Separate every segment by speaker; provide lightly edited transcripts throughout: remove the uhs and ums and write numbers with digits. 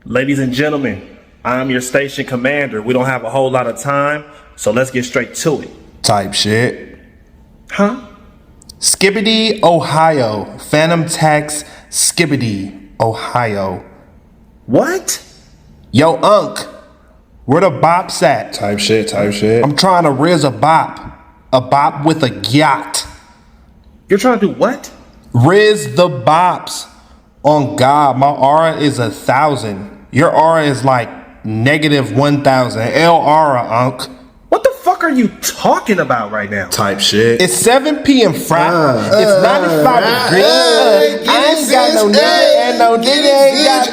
Speaker 1: Ladies and gentlemen, I'm your station commander. We don't have a whole lot of time, so let's get straight to it.
Speaker 2: Type shit.
Speaker 1: Huh?
Speaker 2: Skibbity, Ohio. Phantom Tax, Skibbity, Ohio.
Speaker 1: What?
Speaker 2: Yo, Unc, where the bops at?
Speaker 3: Type shit.
Speaker 2: I'm trying to riz a bop. A bop with a yacht.
Speaker 1: You're trying to do what?
Speaker 2: Riz the bops. On God, my aura is 1,000. Your aura is like -1,000. El aura, Unc.
Speaker 1: What the fuck are you talking about right now?
Speaker 3: Type shit.
Speaker 2: It's 7 p.m. Friday. It's 95 degrees. I ain't got no nigga and no nigga ain't got.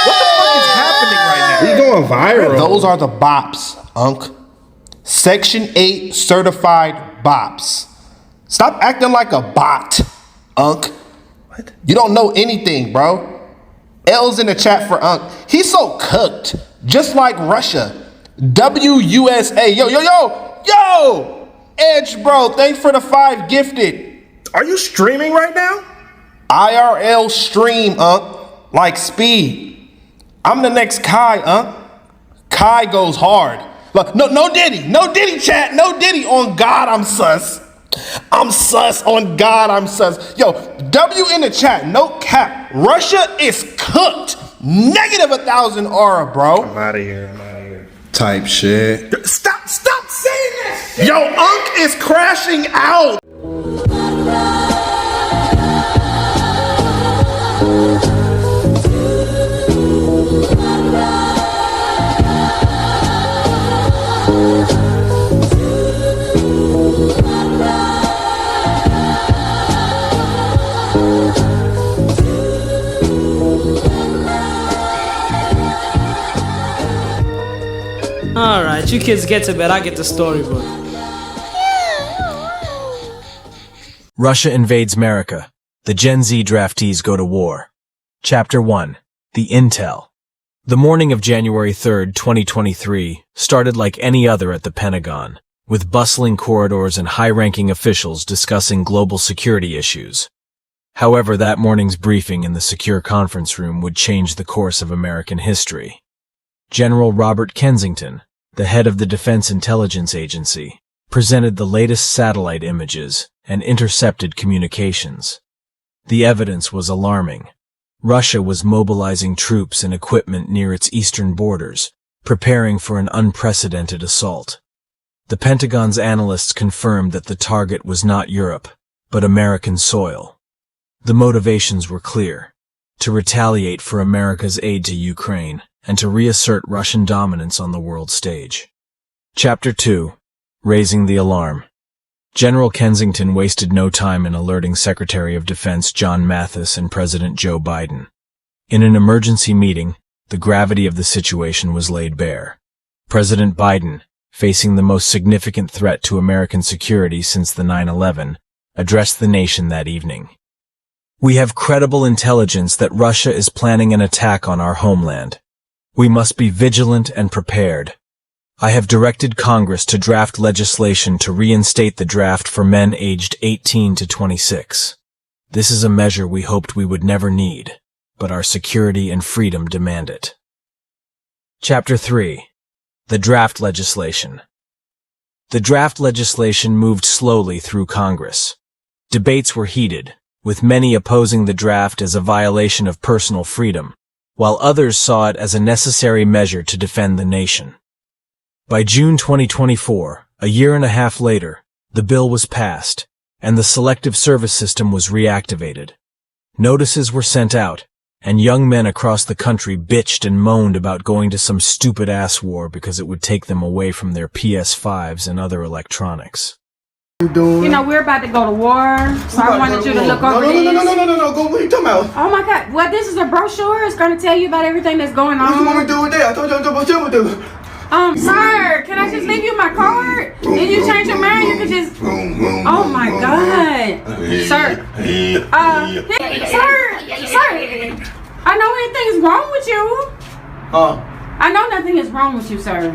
Speaker 1: What the fuck is happening right now?
Speaker 3: We going viral.
Speaker 2: Those are the bops, Unc. Section 8 certified bops. Stop acting like a bot, Unc.
Speaker 1: What?
Speaker 2: You don't know anything, bro. L's in the chat for Unc. He's so cooked, just like Russia. WUSA. Yo. Edge, bro. Thanks for the 5 gifted.
Speaker 1: Are you streaming right now?
Speaker 2: IRL stream, Unc. Like speed. I'm the next Kai, Unc. Kai goes hard. Look, no Diddy, chat. No Diddy. On God, I'm sus. I'm sus. On God, I'm sus. Yo, W in the chat. No cap. Russia is cooked. -1,000 aura, bro.
Speaker 1: I'm out of here.
Speaker 3: Type shit.
Speaker 1: Stop saying this. Yo, Unc is crashing out.
Speaker 4: Alright, you kids get to bed, I get the storybook.
Speaker 5: Russia invades Merica. The Gen Z Draftees go to war. Chapter 1. The Intel. The morning of January 3rd, 2023, started like any other at the Pentagon, with bustling corridors and high-ranking officials discussing global security issues. However, that morning's briefing in the secure conference room would change the course of American history. General Robert Kensington, the head of the Defense Intelligence Agency, presented the latest satellite images and intercepted communications. The evidence was alarming. Russia was mobilizing troops and equipment near its eastern borders, preparing for an unprecedented assault. The Pentagon's analysts confirmed that the target was not Europe, but American soil. The motivations were clear: to retaliate for America's aid to Ukraine, and to reassert Russian dominance on the world stage. Chapter 2. Raising the Alarm. General Kensington wasted no time in alerting Secretary of Defense John Mathis and President Joe Biden. In an emergency meeting, the gravity of the situation was laid bare. President Biden, facing the most significant threat to American security since the 9/11, addressed the nation that evening. "We have credible intelligence that Russia is planning an attack on our homeland. We must be vigilant and prepared. I have directed Congress to draft legislation to reinstate the draft for men aged 18 to 26. This is a measure we hoped we would never need, but our security and freedom demand it." Chapter 3. The draft legislation. The draft legislation moved slowly through Congress. Debates were heated, with many opposing the draft as a violation of personal freedom, while others saw it as a necessary measure to defend the nation. By June 2024, a year and a half later, the bill was passed, and the Selective Service System was reactivated. Notices were sent out, and young men across the country bitched and moaned about going to some stupid-ass war because it would take them away from their PS5s and other electronics.
Speaker 6: You know, we're about to go to war, so I wanted you to look over this.
Speaker 3: No. Go, what are you talking about?
Speaker 6: Oh my God. Well, this is a brochure. It's going to tell you about everything that's going on.
Speaker 3: What you want me to do with that? I told you what to do.
Speaker 6: Sir, can I just leave you my card? If you change your mind, you can just... Oh my God. Sir. Sir. I know anything's wrong with you. I know nothing is wrong with you, sir.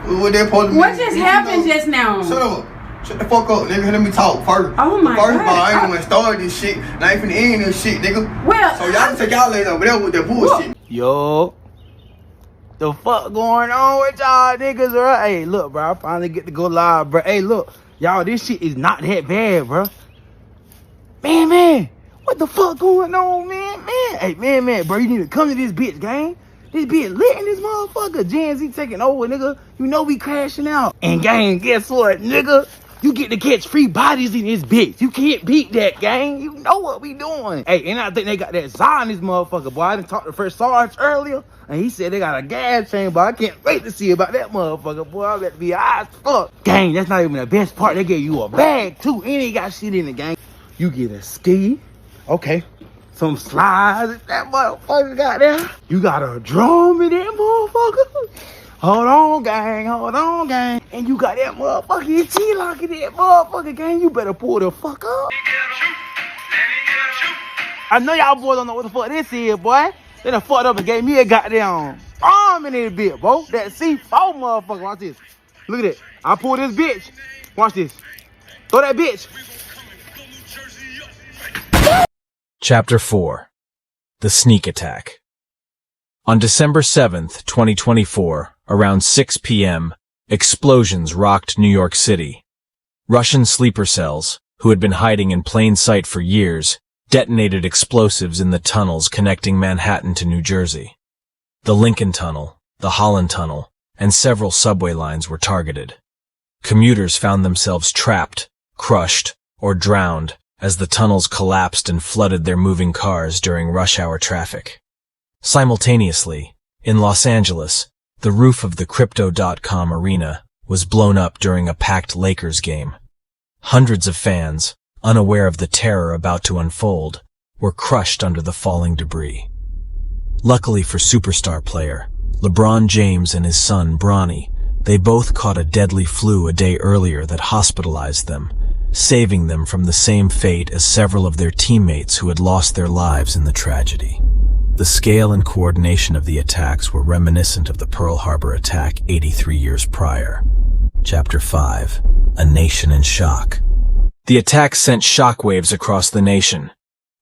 Speaker 3: What
Speaker 6: just happened just now?
Speaker 3: Shut up. Shut the fuck up, nigga. Let me talk first.
Speaker 6: Oh my
Speaker 3: First of all, I
Speaker 6: God.
Speaker 3: ain't even started this shit. And I ain't finna end this shit, nigga.
Speaker 6: Well,
Speaker 3: So y'all can take y'all later over there with that bullshit.
Speaker 7: Yo, the fuck going on with y'all niggas, bro? Hey, look, bro, I finally get to go live, bro. Hey, look, y'all, this shit is not that bad, bro. Man, what the fuck going on, man? Hey, man, bro, you need to come to this bitch, gang. This bitch lit in this motherfucker. Gen Z taking over, nigga. You know we crashing out. And gang, guess what, nigga? You get to catch free bodies in this bitch. You can't beat that, gang. You know what we doing. Hey, and I think they got that Zah in this motherfucker, boy. I done talked to First Sarge earlier, and he said they got a gas chamber. I can't wait to see about that motherfucker, boy. I bet to be high as fuck. Gang, that's not even the best part. They gave you a bag, too, and they got shit in it, gang. You get a ski, okay, some slides that motherfucker got there. You got a drum in that motherfucker. Hold on, gang. And you got that motherfucking T-lock in that motherfucker, gang. You better pull the fuck up. I know y'all boys don't know what the fuck this is, boy. They done fucked up and gave me a goddamn arm in this bitch, bro. That C4 motherfucker. Watch this. Look at it. I pull this bitch. Watch this. Throw that bitch.
Speaker 5: Chapter 4. The Sneak Attack. On December 7th, 2024, around 6 p.m., explosions rocked New York City. Russian sleeper cells, who had been hiding in plain sight for years, detonated explosives in the tunnels connecting Manhattan to New Jersey. The Lincoln Tunnel, the Holland Tunnel, and several subway lines were targeted. Commuters found themselves trapped, crushed, or drowned as the tunnels collapsed and flooded their moving cars during rush hour traffic. Simultaneously, in Los Angeles, the roof of the Crypto.com arena was blown up during a packed Lakers game. Hundreds of fans, unaware of the terror about to unfold, were crushed under the falling debris. Luckily for superstar player LeBron James and his son Bronny, they both caught a deadly flu a day earlier that hospitalized them, saving them from the same fate as several of their teammates who had lost their lives in the tragedy. The scale and coordination of the attacks were reminiscent of the Pearl Harbor attack 83 years prior. Chapter 5. A Nation in Shock. The attack sent shockwaves across the nation.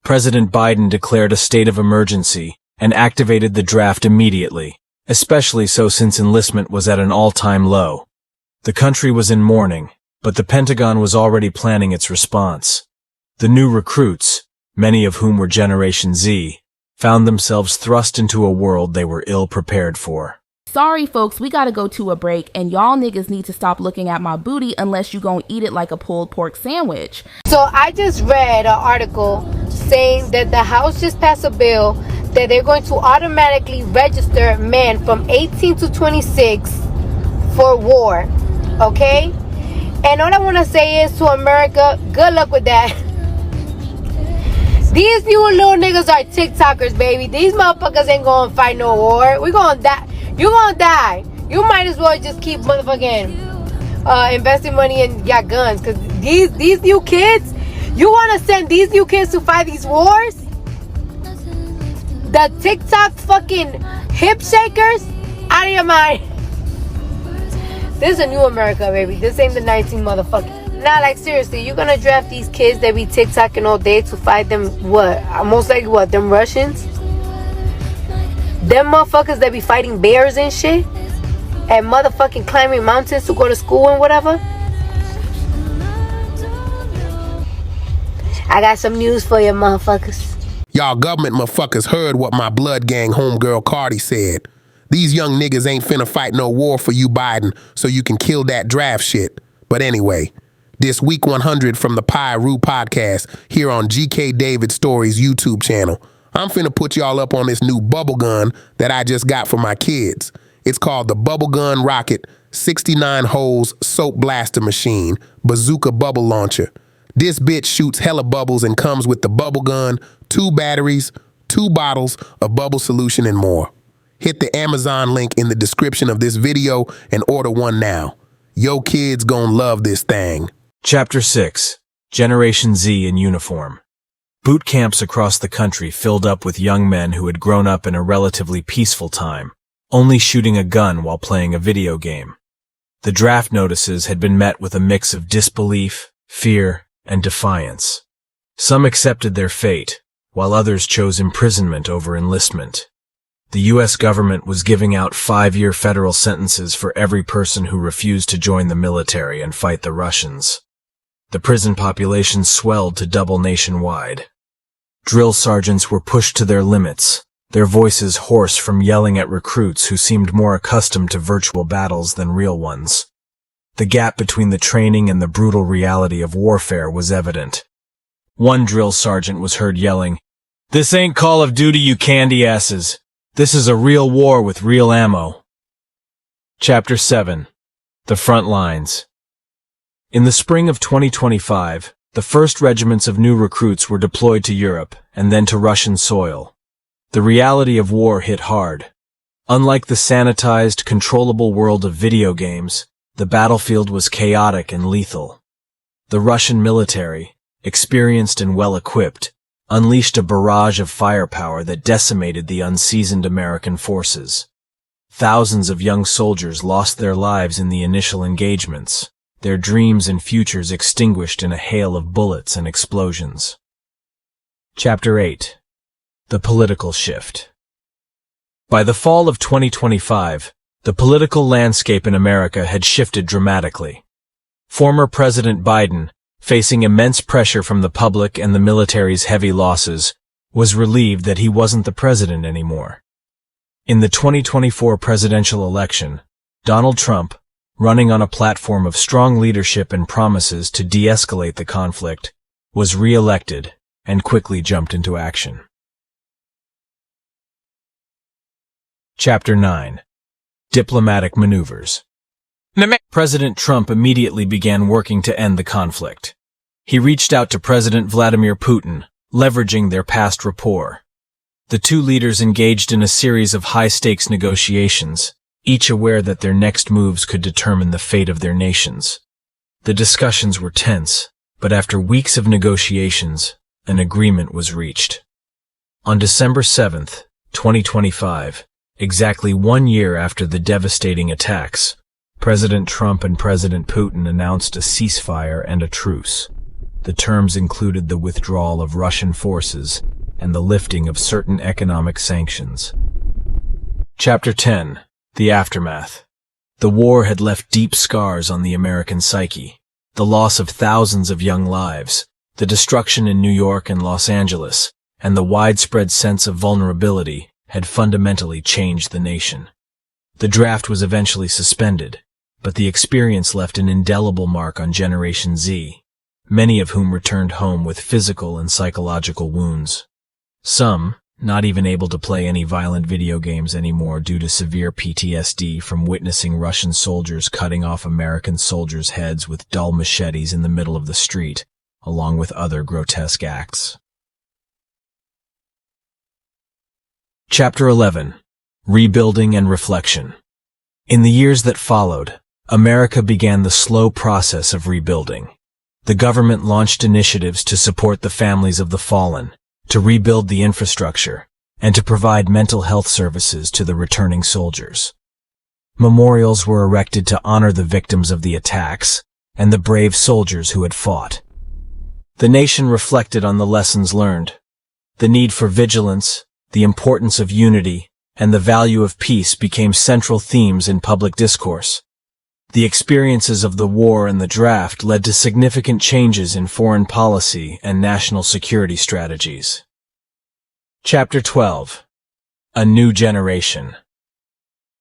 Speaker 5: President Biden declared a state of emergency and activated the draft immediately, especially so since enlistment was at an all-time low. The country was in mourning, but the Pentagon was already planning its response. The new recruits, many of whom were Generation Z, found themselves thrust into a world they were ill-prepared for.
Speaker 8: Sorry folks, we gotta go to a break, and y'all niggas need to stop looking at my booty unless you gon' eat it like a pulled pork sandwich.
Speaker 9: So I just read an article saying that the House just passed a bill that they're going to automatically register men from 18 to 26 for war, okay? And all I want to say is to America, good luck with that. These new little niggas are TikTokers, baby. These motherfuckers ain't gonna fight no war. We gonna die. You gonna die. You might as well just keep motherfucking investing money in your guns. Cause these new kids, you wanna send these new kids to fight these wars? The TikTok fucking hip shakers? Out of your mind. This is a new America, baby. This ain't the 19 motherfucker. Nah, like seriously, you gonna draft these kids that be TikToking all day to fight them what? Most likely what? Them Russians? Them motherfuckers that be fighting bears and shit? And motherfucking climbing mountains to go to school and whatever? I got some news for you motherfuckers.
Speaker 2: Y'all government motherfuckers heard what my blood gang homegirl Cardi said. These young niggas ain't finna fight no war for you, Biden, so you can kill that draft shit. But anyway, this Week 100 from the Pyru podcast here on GK David Stories YouTube channel. I'm finna put y'all up on this new bubble gun that I just got for my kids. It's called the Bubble Gun Rocket 69 holes soap blaster machine, bazooka bubble launcher. This bitch shoots hella bubbles and comes with the bubble gun, 2 batteries, 2 bottles of bubble solution and more. Hit the Amazon link in the description of this video and order one now. Yo kids gon' love this thing.
Speaker 5: Chapter 6. Generation Z in Uniform. Boot camps across the country filled up with young men who had grown up in a relatively peaceful time, only shooting a gun while playing a video game. The draft notices had been met with a mix of disbelief, fear, and defiance. Some accepted their fate, while others chose imprisonment over enlistment. The U.S. government was giving out 5-year federal sentences for every person who refused to join the military and fight the Russians. The prison population swelled to double nationwide. Drill sergeants were pushed to their limits, their voices hoarse from yelling at recruits who seemed more accustomed to virtual battles than real ones. The gap between the training and the brutal reality of warfare was evident. One drill sergeant was heard yelling, "This ain't Call of Duty, you candy asses. This is a real war with real ammo." Chapter 7. The Front Lines. In the spring of 2025, the first regiments of new recruits were deployed to Europe and then to Russian soil. The reality of war hit hard. Unlike the sanitized, controllable world of video games, the battlefield was chaotic and lethal. The Russian military, experienced and well-equipped, unleashed a barrage of firepower that decimated the unseasoned American forces. Thousands of young soldiers lost their lives in the initial engagements, their dreams and futures extinguished in a hail of bullets and explosions. Chapter 8. The Political Shift. By the fall of 2025, the political landscape in America had shifted dramatically. Former President Biden, facing immense pressure from the public and the military's heavy losses, was relieved that he wasn't the president anymore. In the 2024 presidential election, Donald Trump, running on a platform of strong leadership and promises to de-escalate the conflict, was re-elected and quickly jumped into action. Chapter 9. Diplomatic Maneuvers. President Trump immediately began working to end the conflict. He reached out to President Vladimir Putin, leveraging their past rapport. The two leaders engaged in a series of high-stakes negotiations, each aware that their next moves could determine the fate of their nations. The discussions were tense, but after weeks of negotiations, an agreement was reached. On December 7, 2025, exactly 1 year after the devastating attacks, President Trump and President Putin announced a ceasefire and a truce. The terms included the withdrawal of Russian forces and the lifting of certain economic sanctions. Chapter 10. The Aftermath. The war had left deep scars on the American psyche. The loss of thousands of young lives, the destruction in New York and Los Angeles, and the widespread sense of vulnerability had fundamentally changed the nation. The draft was eventually suspended, but the experience left an indelible mark on Generation Z, many of whom returned home with physical and psychological wounds. Some, not even able to play any violent video games anymore due to severe PTSD from witnessing Russian soldiers cutting off American soldiers' heads with dull machetes in the middle of the street, along with other grotesque acts. Chapter 11. Rebuilding and Reflection. In the years that followed, America began the slow process of rebuilding. The government launched initiatives to support the families of the fallen, to rebuild the infrastructure, and to provide mental health services to the returning soldiers. Memorials were erected to honor the victims of the attacks and the brave soldiers who had fought. The nation reflected on the lessons learned. The need for vigilance, the importance of unity, and the value of peace became central themes in public discourse. The experiences of the war and the draft led to significant changes in foreign policy and national security strategies. Chapter 12. A New Generation.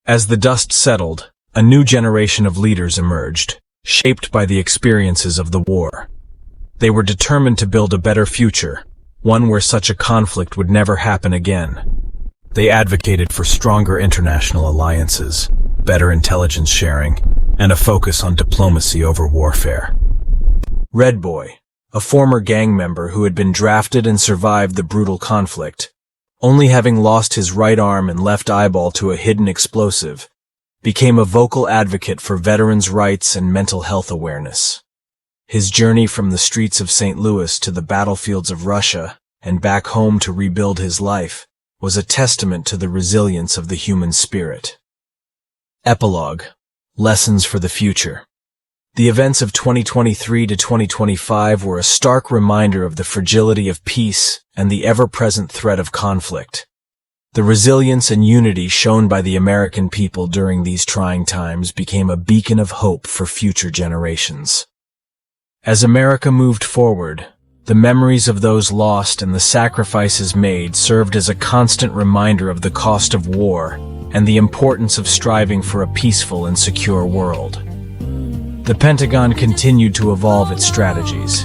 Speaker 5: As the dust settled, a new generation of leaders emerged, shaped by the experiences of the war. They were determined to build a better future, one where such a conflict would never happen again. They advocated for stronger international alliances, better intelligence sharing, and a focus on diplomacy over warfare. Red Boy, a former gang member who had been drafted and survived the brutal conflict, only having lost his right arm and left eyeball to a hidden explosive, became a vocal advocate for veterans' rights and mental health awareness. His journey from the streets of St. Louis to the battlefields of Russia and back home to rebuild his life was a testament to the resilience of the human spirit. Epilogue. Lessons for the Future. The events of 2023 to 2025 were a stark reminder of the fragility of peace and the ever-present threat of conflict. The resilience and unity shown by the American people during these trying times became a beacon of hope for future generations. As America moved forward, the memories of those lost and the sacrifices made served as a constant reminder of the cost of war and the importance of striving for a peaceful and secure world. The Pentagon continued to evolve its strategies,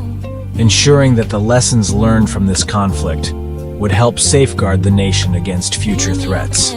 Speaker 5: ensuring that the lessons learned from this conflict would help safeguard the nation against future threats.